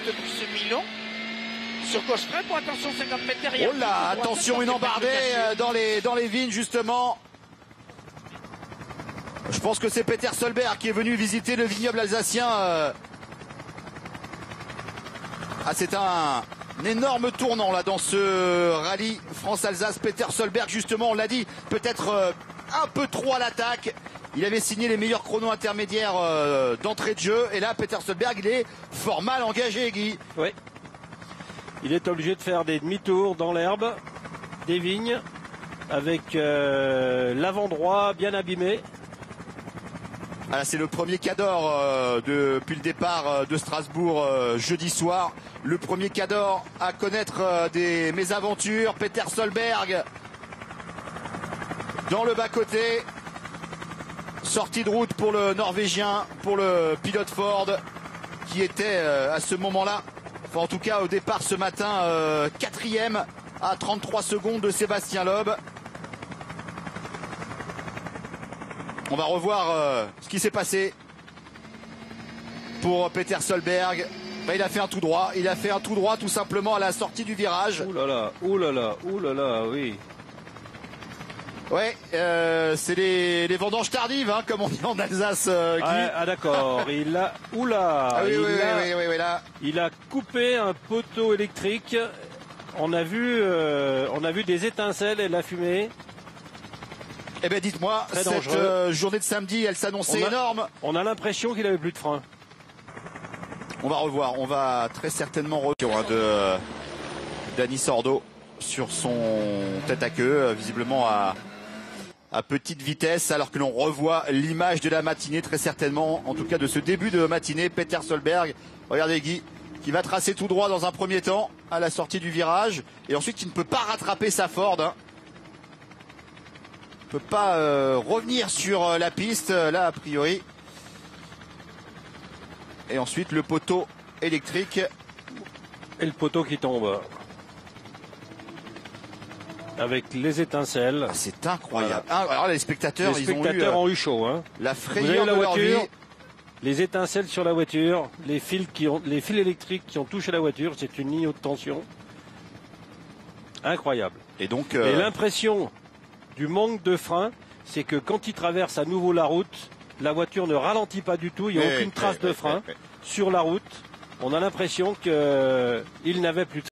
depuis ce Milan. Sur gauche près pour attention 50 mètres derrière. Oh là, attention, une embardée dans les vignes justement. Je pense que c'est Peter Solberg qui est venu visiter le vignoble alsacien. Ah, c'est un énorme tournant là dans ce rallye France-Alsace. Peter Solberg, justement, on l'a dit, peut-être un peu trop à l'attaque. Il avait signé les meilleurs chronos intermédiaires d'entrée de jeu. Et là, Peter Solberg, il est fort mal engagé, Guy. Oui. Il est obligé de faire des demi-tours dans l'herbe, des vignes, avec l'avant droit bien abîmé. Ah, c'est le premier Cador depuis le départ de Strasbourg jeudi soir. Le premier Cador à connaître des mésaventures. Peter Solberg dans le bas-côté. Sortie de route pour le Norvégien, pour le pilote Ford, qui était à ce moment-là, enfin en tout cas au départ ce matin, quatrième à 33 secondes de Sébastien Loeb. On va revoir ce qui s'est passé pour Peter Solberg. Il a fait un tout droit. Il a fait un tout droit tout simplement à la sortie du virage. Ouh là là, ouh là là, ouh là là, oui. Ouais, c'est les vendanges tardives, hein, comme on dit en Alsace, Guy. Ah d'accord, il a... Oula, ah, oui, là. Il a coupé un poteau électrique. On a vu des étincelles et la fumée. Eh bien, dites-moi, cette journée de samedi, elle s'annonçait énorme. On a l'impression qu'il avait plus de frein. On va revoir. On va très certainement revoir de Dani Sordo sur son tête à queue, visiblement à petite vitesse, alors que l'on revoit l'image de la matinée, très certainement, en tout cas de ce début de matinée. Peter Solberg, regardez Guy, qui va tracer tout droit dans un premier temps à la sortie du virage, et ensuite qui ne peut pas rattraper sa Ford. Hein. Peut pas revenir sur la piste là a priori. Et ensuite le poteau électrique. Et le poteau qui tombe. Avec les étincelles. Ah, c'est incroyable. Voilà. Alors les spectateurs, ont eu chaud. Hein. La frayeur de leur vie. Les étincelles sur la voiture, les fils électriques qui ont touché la voiture, c'est une ligne haute tension. Incroyable. Et donc et l'impression du manque de frein, c'est que quand il traverse à nouveau la route, la voiture ne ralentit pas du tout, il n'y a aucune trace de frein sur la route. On a l'impression qu'il n'avait plus de